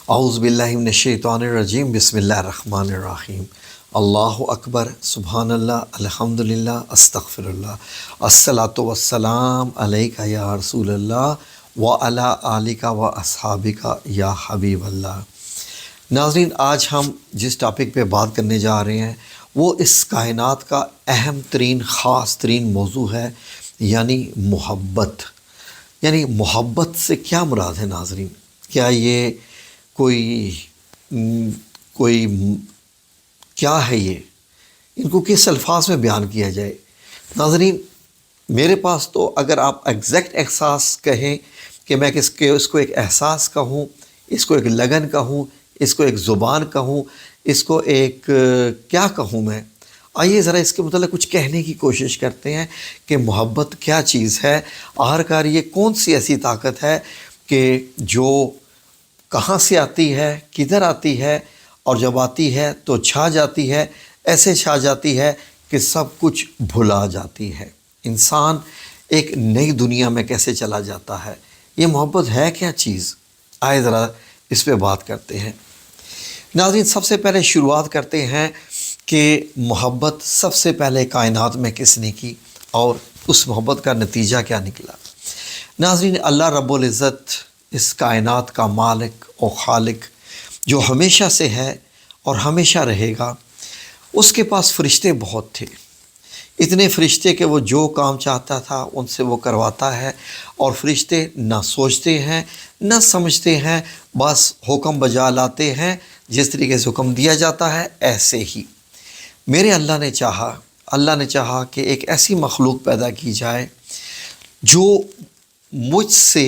اعوذ باللہ من الشیطان الرجیم بسم اللہ الرحمن الرحیم اللہ اکبر سبحان اللہ الحمدللہ استغفر اللہ الصلاۃ والسلام علیک یا رسول اللہ وعلی آلک و اصحابک یا حبیب اللہ۔ ناظرین، آج ہم جس ٹاپک پہ بات کرنے جا رہے ہیں وہ اس کائنات کا اہم ترین خاص ترین موضوع ہے، یعنی محبت۔ یعنی محبت سے کیا مراد ہے ناظرین؟ کیا یہ کوئی کیا ہے یہ؟ ان کو کس الفاظ میں بیان کیا جائے؟ ناظرین، میرے پاس تو اگر آپ ایگزیکٹ احساس کہیں کہ میں اس کو ایک احساس کہوں، اس کو ایک لگن کہوں، اس کو ایک زبان کہوں، اس کو ایک کیا کہوں میں؟ آئیے ذرا اس کے متعلق کچھ کہنے کی کوشش کرتے ہیں کہ محبت کیا چیز ہے، آخرکار یہ کون سی ایسی طاقت ہے کہ جو کہاں سے آتی ہے، کدھر آتی ہے، اور جب آتی ہے تو چھا جاتی ہے، ایسے چھا جاتی ہے کہ سب کچھ بھلا جاتی ہے۔ انسان ایک نئی دنیا میں کیسے چلا جاتا ہے؟ یہ محبت ہے کیا چیز؟ آئے ذرا اس پہ بات کرتے ہیں۔ ناظرین، سب سے پہلے شروعات کرتے ہیں کہ محبت سب سے پہلے کائنات میں کس نے کی اور اس محبت کا نتیجہ کیا نکلا؟ ناظرین، اللہ رب العزت اس کائنات کا مالک و خالق جو ہمیشہ سے ہے اور ہمیشہ رہے گا، اس کے پاس فرشتے بہت تھے۔ اتنے فرشتے کہ وہ جو کام چاہتا تھا ان سے وہ کرواتا ہے، اور فرشتے نہ سوچتے ہیں نہ سمجھتے ہیں، بس حکم بجا لاتے ہیں، جس طریقے سے حکم دیا جاتا ہے ایسے ہی۔ میرے اللہ نے چاہا کہ ایک ایسی مخلوق پیدا کی جائے جو مجھ سے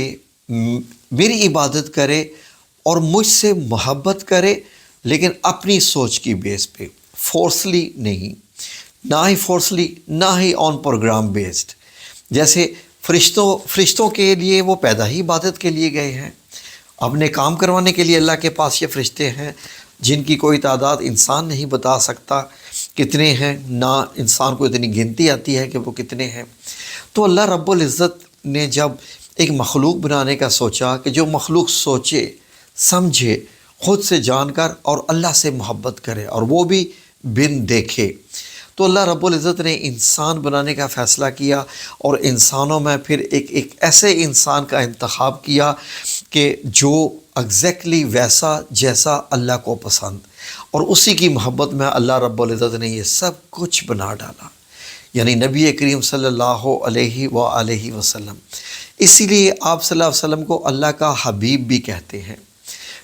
میری عبادت کرے اور مجھ سے محبت کرے، لیکن اپنی سوچ کی بیس پہ، فورسلی نہیں، نہ ہی آن پروگرام بیسڈ۔ جیسے فرشتوں کے لیے وہ پیدا ہی عبادت کے لیے گئے ہیں، اپنے کام کروانے کے لیے اللہ کے پاس یہ فرشتے ہیں جن کی کوئی تعداد انسان نہیں بتا سکتا کتنے ہیں، نہ انسان کو اتنی گنتی آتی ہے کہ وہ کتنے ہیں۔ تو اللہ رب العزت نے جب ایک مخلوق بنانے کا سوچا کہ جو مخلوق سوچے سمجھے خود سے جان کر اور اللہ سے محبت کرے، اور وہ بھی بن دیکھے، تو اللہ رب العزت نے انسان بنانے کا فیصلہ کیا، اور انسانوں میں پھر ایک ایسے انسان کا انتخاب کیا کہ جو ایگزیکٹلی ویسا جیسا اللہ کو پسند، اور اسی کی محبت میں اللہ رب العزت نے یہ سب کچھ بنا ڈالا، یعنی نبی کریم صلی اللہ علیہ وآلہ وسلم۔ اسی لیے آپ صلی اللہ علیہ وسلم کو اللہ کا حبیب بھی کہتے ہیں۔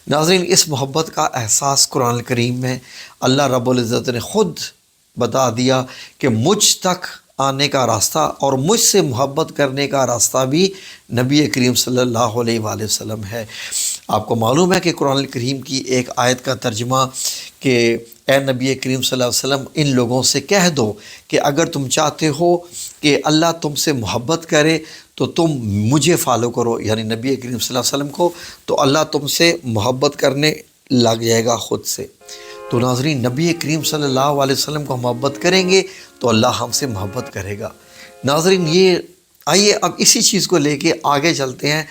ناظرین، اس محبت کا احساس قرآن کریم میں اللہ رب العزت نے خود بتا دیا کہ مجھ تک آنے کا راستہ اور مجھ سے محبت کرنے کا راستہ بھی نبی کریم صلی اللہ علیہ وآلہ وسلم ہے۔ آپ کو معلوم ہے کہ قرآن کریم کی ایک آیت کا ترجمہ کہ اے نبی کریم صلی اللہ علیہ وسلم، ان لوگوں سے کہہ دو کہ اگر تم چاہتے ہو کہ اللہ تم سے محبت کرے تو تم مجھے فالو کرو، یعنی نبی کریم صلی اللہ علیہ وسلم کو، تو اللہ تم سے محبت کرنے لگ جائے گا خود سے۔ تو ناظرین، نبی کریم صلی اللہ علیہ وسلم کو محبت کریں گے تو اللہ ہم سے محبت کرے گا۔ ناظرین، یہ آئیے اب اسی چیز کو لے کے آگے چلتے ہیں،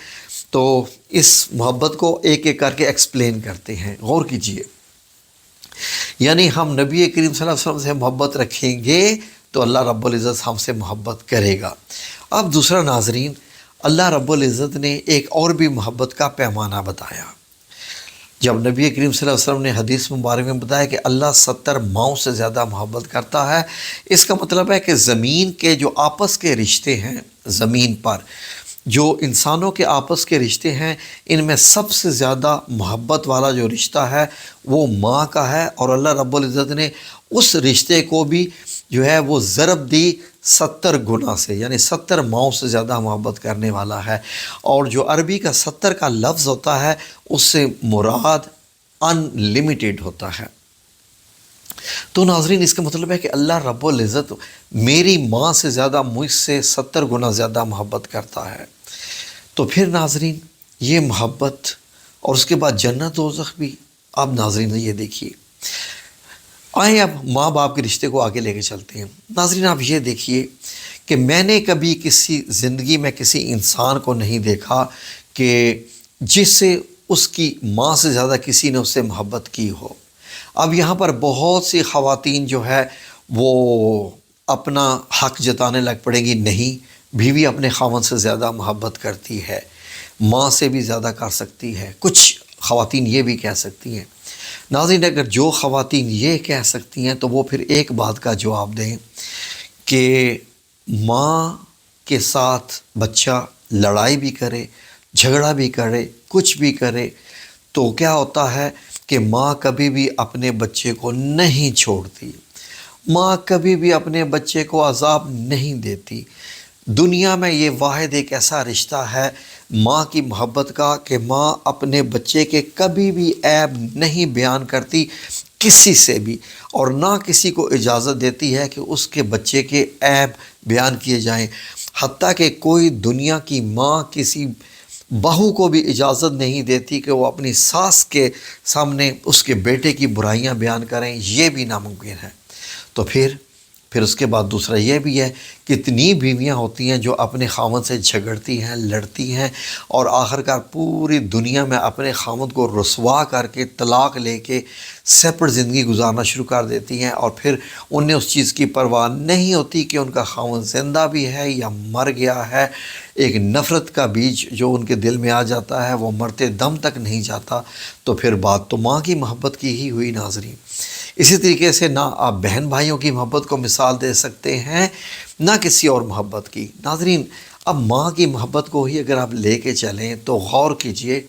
تو اس محبت کو ایک ایک کر کے ایکسپلین کرتے ہیں۔ غور کیجئے، یعنی ہم نبی کریم صلی اللہ علیہ وسلم سے محبت رکھیں گے تو اللہ رب العزت ہم سے محبت کرے گا۔ اب دوسرا ناظرین، اللہ رب العزت نے ایک اور بھی محبت کا پیمانہ بتایا۔ جب نبی کریم صلی اللہ علیہ وسلم نے حدیث مبارک میں بتایا کہ اللہ 70 ماؤں سے زیادہ محبت کرتا ہے، اس کا مطلب ہے کہ زمین کے جو آپس کے رشتے ہیں، زمین پر جو انسانوں کے آپس کے رشتے ہیں، ان میں سب سے زیادہ محبت والا جو رشتہ ہے وہ ماں کا ہے، اور اللہ رب العزت نے اس رشتے کو بھی جو ہے وہ ضرب دی 70 گنا سے، یعنی 70 ماؤں سے زیادہ محبت کرنے والا ہے۔ اور جو عربی کا 70 کا لفظ ہوتا ہے اس سے مراد ان لمیٹیڈ ہوتا ہے۔ تو ناظرین، اس کا مطلب ہے کہ اللہ رب العزت میری ماں سے زیادہ مجھ سے 70 گنا زیادہ محبت کرتا ہے۔ تو پھر ناظرین، یہ محبت اور اس کے بعد جنت دوزخ بھی۔ اب ناظرین یہ دیکھیے، آئیں اب ماں باپ کے رشتے کو آگے لے کے چلتے ہیں۔ ناظرین، آپ یہ دیکھیے کہ میں نے کبھی کسی زندگی میں کسی انسان کو نہیں دیکھا کہ جس سے اس کی ماں سے زیادہ کسی نے اس سے محبت کی ہو۔ اب یہاں پر بہت سی خواتین جو ہے وہ اپنا حق جتانے لگ پڑیں گی، نہیں، بیوی اپنے خاوند سے زیادہ محبت کرتی ہے، ماں سے بھی زیادہ کر سکتی ہے، کچھ خواتین یہ بھی کہہ سکتی ہیں۔ ناظرین، اگر جو خواتین یہ کہہ سکتی ہیں تو وہ پھر ایک بات کا جواب دیں کہ ماں کے ساتھ بچہ لڑائی بھی کرے، جھگڑا بھی کرے، کچھ بھی کرے، تو کیا ہوتا ہے کہ ماں کبھی بھی اپنے بچے کو نہیں چھوڑتی، ماں کبھی بھی اپنے بچے کو عذاب نہیں دیتی۔ دنیا میں یہ واحد ایک ایسا رشتہ ہے ماں کی محبت کا کہ ماں اپنے بچے کے کبھی بھی عیب نہیں بیان کرتی کسی سے بھی، اور نہ کسی کو اجازت دیتی ہے کہ اس کے بچے کے عیب بیان کیے جائیں۔ حتیٰ کہ کوئی دنیا کی ماں کسی بہو کو بھی اجازت نہیں دیتی کہ وہ اپنی ساس کے سامنے اس کے بیٹے کی برائیاں بیان کریں، یہ بھی ناممکن ہے۔ تو پھر اس کے بعد دوسرا یہ بھی ہے، کتنی بیویاں ہوتی ہیں جو اپنے خاوند سے جھگڑتی ہیں، لڑتی ہیں، اور آخرکار پوری دنیا میں اپنے خاوند کو رسوا کر کے طلاق لے کے سیپریٹ زندگی گزارنا شروع کر دیتی ہیں، اور پھر انہیں اس چیز کی پرواہ نہیں ہوتی کہ ان کا خاوند زندہ بھی ہے یا مر گیا ہے۔ ایک نفرت کا بیج جو ان کے دل میں آ جاتا ہے وہ مرتے دم تک نہیں جاتا۔ تو پھر بات تو ماں کی محبت کی ہی ہوئی ناظرین۔ اسی طریقے سے نہ آپ بہن بھائیوں کی محبت کو مثال دے سکتے ہیں، نہ کسی اور محبت کی۔ ناظرین، اب ماں کی محبت کو ہی اگر آپ لے کے چلیں تو غور کیجئے،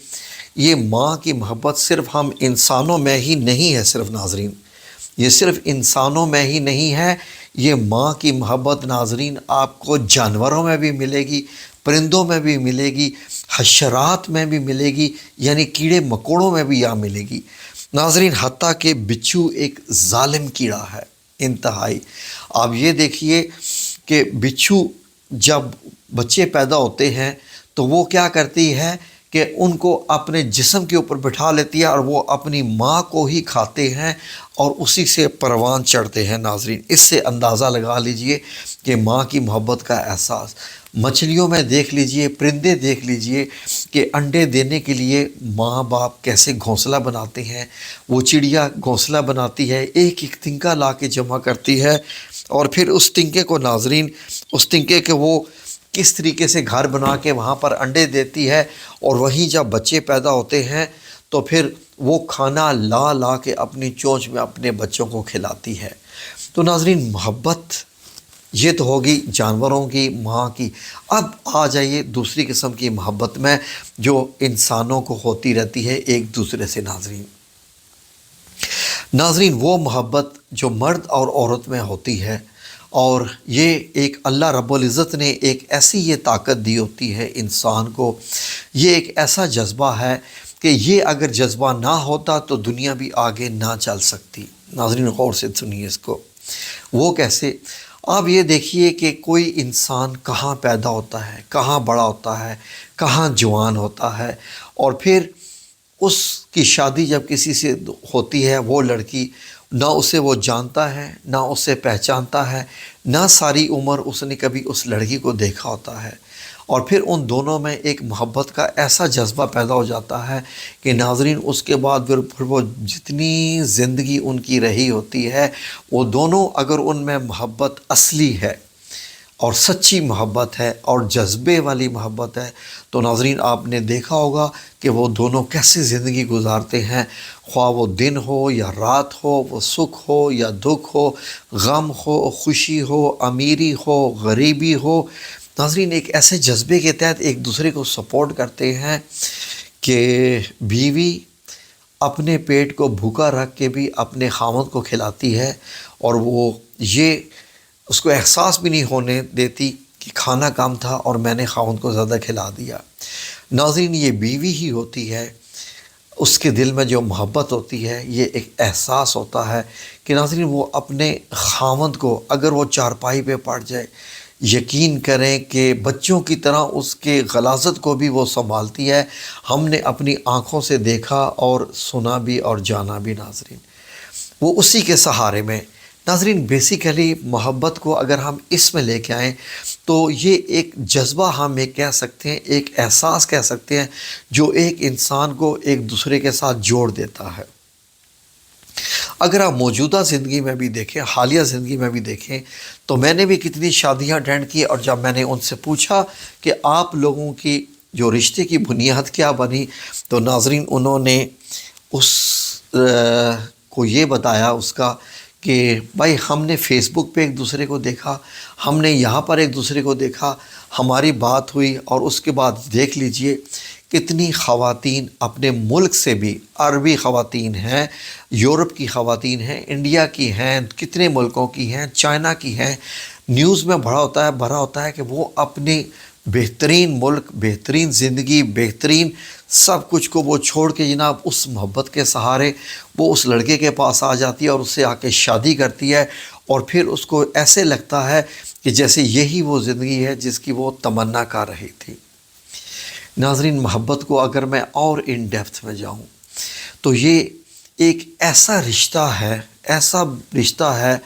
یہ ماں کی محبت صرف ہم انسانوں میں ہی نہیں ہے، صرف ناظرین، یہ صرف انسانوں میں ہی نہیں ہے، یہ ماں کی محبت ناظرین آپ کو جانوروں میں بھی ملے گی، پرندوں میں بھی ملے گی، حشرات میں بھی ملے گی، یعنی کیڑے مکوڑوں میں بھی یہاں ملے گی۔ ناظرین، حتیٰ کہ بچھو ایک ظالم کیڑا ہے انتہائی۔ آپ یہ دیکھیے کہ بچھو جب بچے پیدا ہوتے ہیں تو وہ کیا کرتی ہے کہ ان کو اپنے جسم کے اوپر بٹھا لیتی ہے اور وہ اپنی ماں کو ہی کھاتے ہیں اور اسی سے پروان چڑھتے ہیں۔ ناظرین، اس سے اندازہ لگا لیجئے کہ ماں کی محبت کا احساس۔ مچھلیوں میں دیکھ لیجئے، پرندے دیکھ لیجئے کہ انڈے دینے کے لیے ماں باپ کیسے گھونسلہ بناتے ہیں۔ وہ چڑیا گھونسلہ بناتی ہے، ایک ایک تنکا لا کے جمع کرتی ہے، اور پھر اس تنکے کو ناظرین، اس تنکے کے وہ کس طریقے سے گھر بنا کے وہاں پر انڈے دیتی ہے، اور وہیں جب بچے پیدا ہوتے ہیں تو پھر وہ کھانا لا لا کے اپنی چونچ میں اپنے بچوں کو کھلاتی ہے۔ تو ناظرین، محبت یہ تو ہوگی جانوروں کی، ماں کی۔ اب آ جائیے دوسری قسم کی محبت میں جو انسانوں کو ہوتی رہتی ہے ایک دوسرے سے۔ ناظرین، وہ محبت جو مرد اور عورت میں ہوتی ہے، اور یہ ایک اللہ رب العزت نے ایک ایسی یہ طاقت دی ہوتی ہے انسان کو، یہ ایک ایسا جذبہ ہے کہ یہ اگر جذبہ نہ ہوتا تو دنیا بھی آگے نہ چل سکتی۔ ناظرین، غور سے سنیے اس کو۔ وہ کیسے؟ آپ یہ دیکھیے کہ کوئی انسان کہاں پیدا ہوتا ہے، کہاں بڑا ہوتا ہے، کہاں جوان ہوتا ہے، اور پھر اس کی شادی جب کسی سے ہوتی ہے، وہ لڑکی نہ اسے وہ جانتا ہے، نہ اسے پہچانتا ہے، نہ ساری عمر اس نے کبھی اس لڑکی کو دیکھا ہوتا ہے، اور پھر ان دونوں میں ایک محبت کا ایسا جذبہ پیدا ہو جاتا ہے کہ ناظرین اس کے بعد پھر وہ جتنی زندگی ان کی رہی ہوتی ہے، وہ دونوں اگر ان میں محبت اصلی ہے اور سچی محبت ہے اور جذبے والی محبت ہے، تو ناظرین آپ نے دیکھا ہوگا کہ وہ دونوں کیسے زندگی گزارتے ہیں، خواہ وہ دن ہو یا رات ہو، وہ سکھ ہو یا دکھ ہو، غم ہو، خوشی ہو، امیری ہو، غریبی ہو۔ ناظرین، ایک ایسے جذبے کے تحت ایک دوسرے کو سپورٹ کرتے ہیں کہ بیوی اپنے پیٹ کو بھوکا رکھ کے بھی اپنے خاوند کو کھلاتی ہے، اور وہ یہ اس کو احساس بھی نہیں ہونے دیتی کہ کھانا کم تھا اور میں نے خاوند کو زیادہ کھلا دیا۔ ناظرین، یہ بیوی ہی ہوتی ہے، اس کے دل میں جو محبت ہوتی ہے، یہ ایک احساس ہوتا ہے کہ ناظرین وہ اپنے خاوند کو اگر وہ چارپائی پہ پڑ جائے، یقین کریں کہ بچوں کی طرح اس کے غلاظت کو بھی وہ سنبھالتی ہے۔ ہم نے اپنی آنکھوں سے دیکھا اور سنا بھی اور جانا بھی ناظرین، وہ اسی کے سہارے میں۔ ناظرین، بیسیکلی محبت کو اگر ہم اس میں لے کے آئیں تو یہ ایک جذبہ ہم ایک کہہ سکتے ہیں، ایک احساس کہہ سکتے ہیں، جو ایک انسان کو ایک دوسرے کے ساتھ جوڑ دیتا ہے۔ اگر آپ موجودہ زندگی میں بھی دیکھیں، حالیہ زندگی میں بھی دیکھیں، تو میں نے بھی کتنی شادیاں اٹینڈ کی، اور جب میں نے ان سے پوچھا کہ آپ لوگوں کی جو رشتے کی بنیاد کیا بنی، تو ناظرین انہوں نے اس کو یہ بتایا اس کا کہ بھائی ہم نے فیس بک پہ ایک دوسرے کو دیکھا، ہم نے یہاں پر ایک دوسرے کو دیکھا، ہماری بات ہوئی، اور اس کے بعد دیکھ لیجئے کتنی خواتین اپنے ملک سے بھی، عربی خواتین ہیں، یورپ کی خواتین ہیں، انڈیا کی ہیں، کتنے ملکوں کی ہیں، چائنا کی ہیں، نیوز میں بھرا ہوتا ہے کہ وہ اپنی بہترین ملک، بہترین زندگی، بہترین سب کچھ کو وہ چھوڑ کے جناب اس محبت کے سہارے وہ اس لڑکے کے پاس آ جاتی ہے، اور اس سے آ کے شادی کرتی ہے، اور پھر اس کو ایسے لگتا ہے کہ جیسے یہی وہ زندگی ہے جس کی وہ تمنا کر رہی تھی۔ ناظرین، محبت کو اگر میں اور ان ڈیپتھ میں جاؤں تو یہ ایک ایسا رشتہ ہے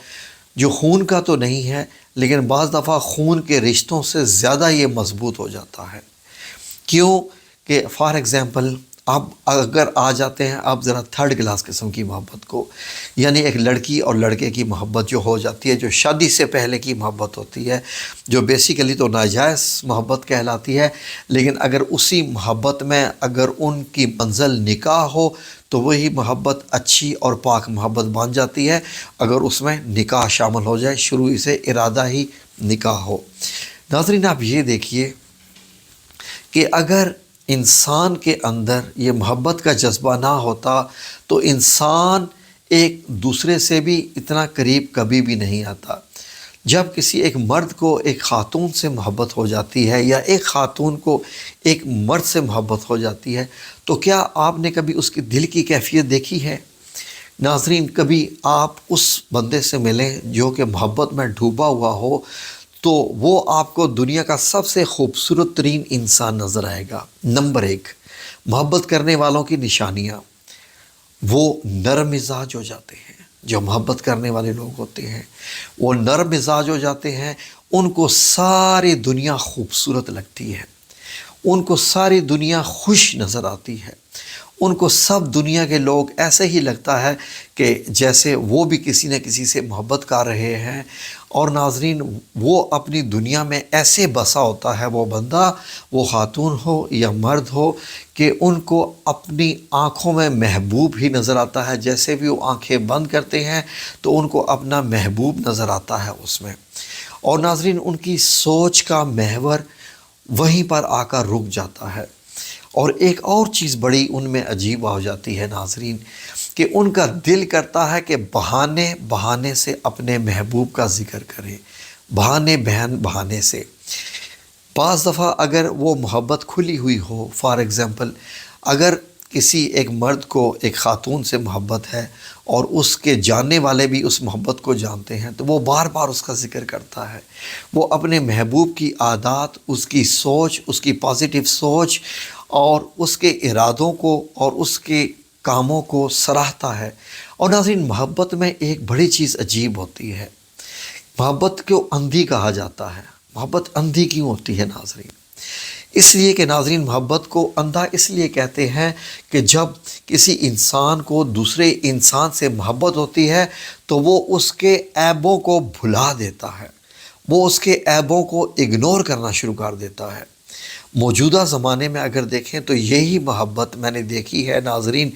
جو خون کا تو نہیں ہے، لیکن بعض دفعہ خون کے رشتوں سے زیادہ یہ مضبوط ہو جاتا ہے۔ کیوں کہ فار ایگزامپل آپ اگر آ جاتے ہیں آپ ذرا تھرڈ کلاس قسم کی محبت کو، یعنی ایک لڑکی اور لڑکے کی محبت جو ہو جاتی ہے، جو شادی سے پہلے کی محبت ہوتی ہے، جو بیسیکلی تو ناجائز محبت کہلاتی ہے، لیکن اگر اسی محبت میں اگر ان کی منزل نکاح ہو تو وہی محبت اچھی اور پاک محبت بن جاتی ہے، اگر اس میں نکاح شامل ہو جائے، شروع سے ارادہ ہی نکاح ہو۔ ناظرین، آپ یہ دیکھیے کہ اگر انسان کے اندر یہ محبت کا جذبہ نہ ہوتا تو انسان ایک دوسرے سے بھی اتنا قریب کبھی بھی نہیں آتا۔ جب کسی ایک مرد کو ایک خاتون سے محبت ہو جاتی ہے، یا ایک خاتون کو ایک مرد سے محبت ہو جاتی ہے، تو کیا آپ نے کبھی اس کی دل کی کیفیت دیکھی ہے؟ ناظرین، کبھی آپ اس بندے سے ملیں جو کہ محبت میں ڈوبا ہوا ہو، تو وہ آپ کو دنیا کا سب سے خوبصورت ترین انسان نظر آئے گا۔ نمبر 1، محبت کرنے والوں کی نشانیاں، وہ نرم مزاج ہو جاتے ہیں۔ جو محبت کرنے والے لوگ ہوتے ہیں وہ نرم مزاج ہو جاتے ہیں، ان کو ساری دنیا خوبصورت لگتی ہے، ان کو ساری دنیا خوش نظر آتی ہے، ان کو سب دنیا کے لوگ ایسے ہی لگتا ہے کہ جیسے وہ بھی کسی نہ کسی سے محبت کر رہے ہیں۔ اور ناظرین، وہ اپنی دنیا میں ایسے بسا ہوتا ہے وہ بندہ، وہ خاتون ہو یا مرد ہو، کہ ان کو اپنی آنکھوں میں محبوب ہی نظر آتا ہے۔ جیسے بھی وہ آنکھیں بند کرتے ہیں تو ان کو اپنا محبوب نظر آتا ہے اس میں۔ اور ناظرین، ان کی سوچ کا محور وہیں پر آ کر رک جاتا ہے۔ اور ایک اور چیز بڑی ان میں عجیب ہو جاتی ہے ناظرین، کہ ان کا دل کرتا ہے کہ بہانے سے اپنے محبوب کا ذکر کریں، بہانے سے۔ بعض دفعہ اگر وہ محبت کھلی ہوئی ہو، فار ایگزامپل اگر کسی ایک مرد کو ایک خاتون سے محبت ہے اور اس کے جاننے والے بھی اس محبت کو جانتے ہیں، تو وہ بار بار اس کا ذکر کرتا ہے، وہ اپنے محبوب کی عادات، اس کی سوچ، اس کی پازیٹیو سوچ اور اس کے ارادوں کو اور اس کے کاموں کو سراہتا ہے۔ اور ناظرین، محبت میں ایک بڑی چیز عجیب ہوتی ہے، محبت کو اندھی کہا جاتا ہے۔ محبت اندھی کیوں ہوتی ہے ناظرین؟ اس لیے کہ ناظرین، محبت کو اندھا اس لیے کہتے ہیں کہ جب کسی انسان کو دوسرے انسان سے محبت ہوتی ہے تو وہ اس کے عیبوں کو بھلا دیتا ہے، وہ اس کے عیبوں کو اگنور کرنا شروع کر دیتا ہے۔ موجودہ زمانے میں اگر دیکھیں تو یہی محبت میں نے دیکھی ہے ناظرین،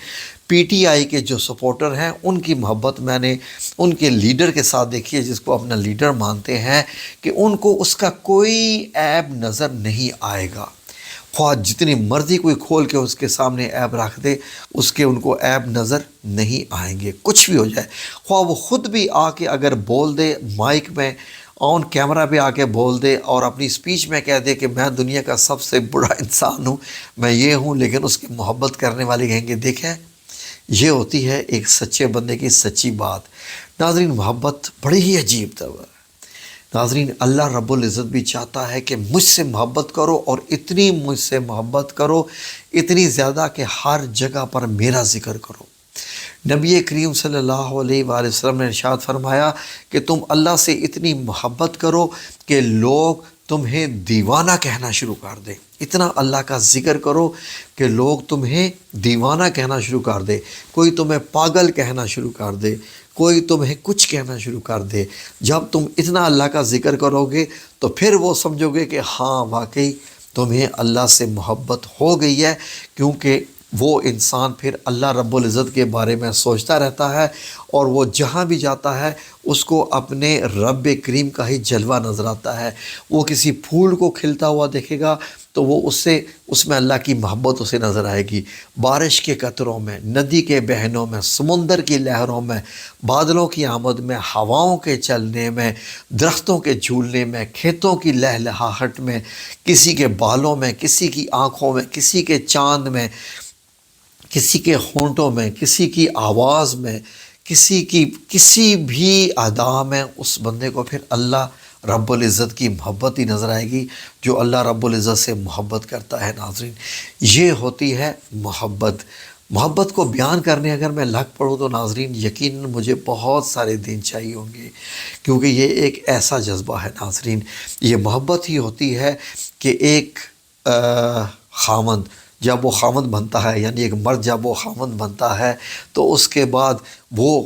پی ٹی آئی کے جو سپورٹر ہیں ان کی محبت میں نے ان کے لیڈر کے ساتھ دیکھی ہے، جس کو اپنا لیڈر مانتے ہیں، کہ ان کو اس کا کوئی عیب نظر نہیں آئے گا۔ خواہ جتنی مرضی کوئی کھول کے اس کے سامنے عیب رکھ دے، اس کے ان کو عیب نظر نہیں آئیں گے، کچھ بھی ہو جائے۔ خواہ وہ خود بھی آ کے اگر بول دے مائک میں، آن کیمرہ پہ آ کے بول دے اور اپنی سپیچ میں کہہ دے کہ میں دنیا کا سب سے بڑا انسان ہوں، میں یہ ہوں، لیکن اس کی محبت کرنے والے کہیں گے دیکھیں، یہ ہوتی ہے ایک سچے بندے کی سچی بات۔ ناظرین، محبت بڑی ہی عجیب طور ہے۔ ناظرین، اللہ رب العزت بھی چاہتا ہے کہ مجھ سے محبت کرو، اور اتنی مجھ سے محبت کرو، اتنی زیادہ کہ ہر جگہ پر میرا ذکر کرو۔ نبی کریم صلی اللہ علیہ وسلم نے ارشاد فرمایا کہ تم اللہ سے اتنی محبت کرو کہ لوگ تمہیں دیوانہ کہنا شروع کر دے، اتنا اللہ کا ذکر کرو کہ لوگ تمہیں دیوانہ کہنا شروع کر دے، کوئی تمہیں پاگل کہنا شروع کر دے، کوئی تمہیں کچھ کہنا شروع کر دے۔ جب تم اتنا اللہ کا ذکر کرو گے تو پھر وہ سمجھو گے کہ ہاں واقعی تمہیں اللہ سے محبت ہو گئی ہے، کیونکہ وہ انسان پھر اللہ رب العزت کے بارے میں سوچتا رہتا ہے، اور وہ جہاں بھی جاتا ہے اس کو اپنے رب کریم کا ہی جلوہ نظر آتا ہے۔ وہ کسی پھول کو کھلتا ہوا دیکھے گا تو وہ اس میں اللہ کی محبت اسے نظر آئے گی۔ بارش کے قطروں میں، ندی کے بہنوں میں، سمندر کی لہروں میں، بادلوں کی آمد میں، ہواؤں کے چلنے میں، درختوں کے جھولنے میں، کھیتوں کی لہلہاہٹ میں، کسی کے بالوں میں، کسی کی آنکھوں میں، کسی کے چاند میں، کسی کے ہونٹوں میں، کسی کی آواز میں، کسی بھی ادا میں، اس بندے کو پھر اللہ رب العزت کی محبت ہی نظر آئے گی، جو اللہ رب العزت سے محبت کرتا ہے۔ ناظرین، یہ ہوتی ہے محبت۔ محبت کو بیان کرنے اگر میں لگ پڑوں تو ناظرین یقیناً مجھے بہت سارے دن چاہیے ہوں گے، کیونکہ یہ ایک ایسا جذبہ ہے ناظرین۔ یہ محبت ہی ہوتی ہے کہ ایک خاوند جب وہ خاوند بنتا ہے، یعنی ایک مرد جب وہ خاوند بنتا ہے تو اس کے بعد وہ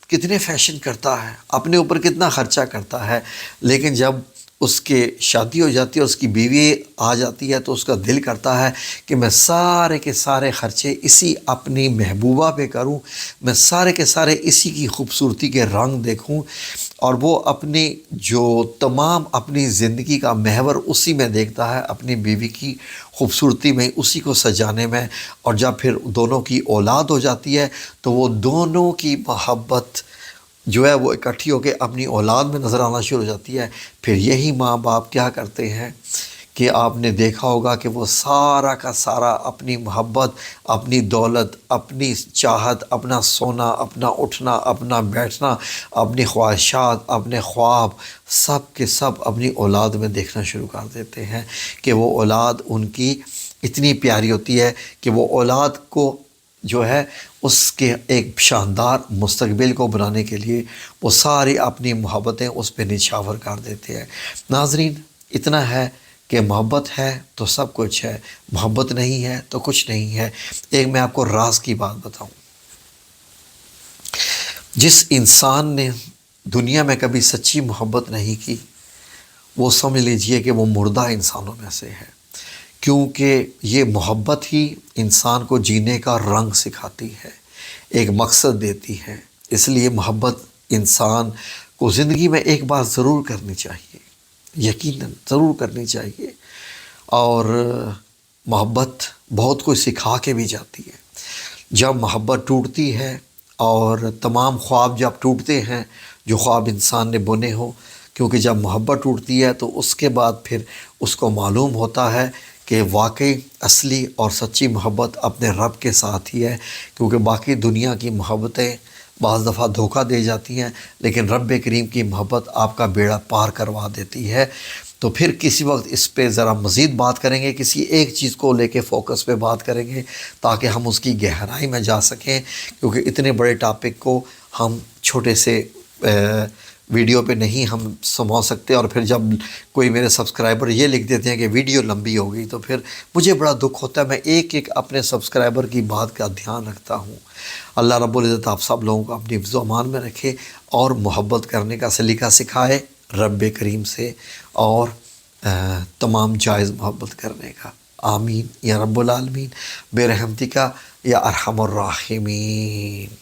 کتنے فیشن کرتا ہے، اپنے اوپر کتنا خرچہ کرتا ہے، لیکن جب اس کے شادی ہو جاتی ہے، اس کی بیوی آ جاتی ہے تو اس کا دل کرتا ہے کہ میں سارے کے سارے خرچے اسی اپنی محبوبہ پہ کروں، میں سارے کے سارے اسی کی خوبصورتی کے رنگ دیکھوں، اور وہ اپنی جو تمام اپنی زندگی کا محور اسی میں دیکھتا ہے، اپنی بیوی کی خوبصورتی میں، اسی کو سجانے میں۔ اور جب پھر دونوں کی اولاد ہو جاتی ہے تو وہ دونوں کی محبت جو ہے وہ اکٹھی ہو کے اپنی اولاد میں نظر آنا شروع ہو جاتی ہے۔ پھر یہی ماں باپ کیا کرتے ہیں کہ آپ نے دیکھا ہوگا کہ وہ سارا کا سارا اپنی محبت، اپنی دولت، اپنی چاہت، اپنا سونا، اپنا اٹھنا، اپنا بیٹھنا، اپنی خواہشات، اپنے خواب، سب کے سب اپنی اولاد میں دیکھنا شروع کر دیتے ہیں، کہ وہ اولاد ان کی اتنی پیاری ہوتی ہے کہ وہ اولاد کو جو ہے اس کے ایک شاندار مستقبل کو بنانے کے لیے وہ ساری اپنی محبتیں اس پہ نچھاور کر دیتے ہیں۔ ناظرین، اتنا ہے کہ محبت ہے تو سب کچھ ہے، محبت نہیں ہے تو کچھ نہیں ہے۔ ایک میں آپ کو راز کی بات بتاؤں، جس انسان نے دنیا میں کبھی سچی محبت نہیں کی، وہ سمجھ لیجئے کہ وہ مردہ انسانوں میں سے ہے، کیونکہ یہ محبت ہی انسان کو جینے کا رنگ سکھاتی ہے، ایک مقصد دیتی ہے۔ اس لیے محبت انسان کو زندگی میں ایک بار ضرور کرنی چاہیے، یقیناً ضرور کرنی چاہیے۔ اور محبت بہت کچھ سکھا کے بھی جاتی ہے۔ جب محبت ٹوٹتی ہے اور تمام خواب جب ٹوٹتے ہیں جو خواب انسان نے بنے ہوں، کیونکہ جب محبت ٹوٹتی ہے تو اس کے بعد پھر اس کو معلوم ہوتا ہے کہ واقعی اصلی اور سچی محبت اپنے رب کے ساتھ ہی ہے، کیونکہ باقی دنیا کی محبتیں بعض دفعہ دھوکہ دے جاتی ہیں، لیکن رب کریم کی محبت آپ کا بیڑا پار کروا دیتی ہے۔ تو پھر کسی وقت اس پہ ذرا مزید بات کریں گے، کسی ایک چیز کو لے کے فوکس پہ بات کریں گے تاکہ ہم اس کی گہرائی میں جا سکیں، کیونکہ اتنے بڑے ٹاپک کو ہم چھوٹے سے ویڈیو پہ نہیں ہم سمجھ سکتے۔ اور پھر جب کوئی میرے سبسکرائبر یہ لکھ دیتے ہیں کہ ویڈیو لمبی ہو گئی تو پھر مجھے بڑا دکھ ہوتا ہے۔ میں ایک ایک اپنے سبسکرائبر کی بات کا دھیان رکھتا ہوں۔ اللہ رب العزت آپ سب لوگوں کو اپنی حفظ و امان میں رکھے اور محبت کرنے کا سلیقہ سکھائے رب کریم سے، اور تمام جائز محبت کرنے کا۔ آمین یا رب العالمین، بے رحمتی کا یا ارحم الراحمین۔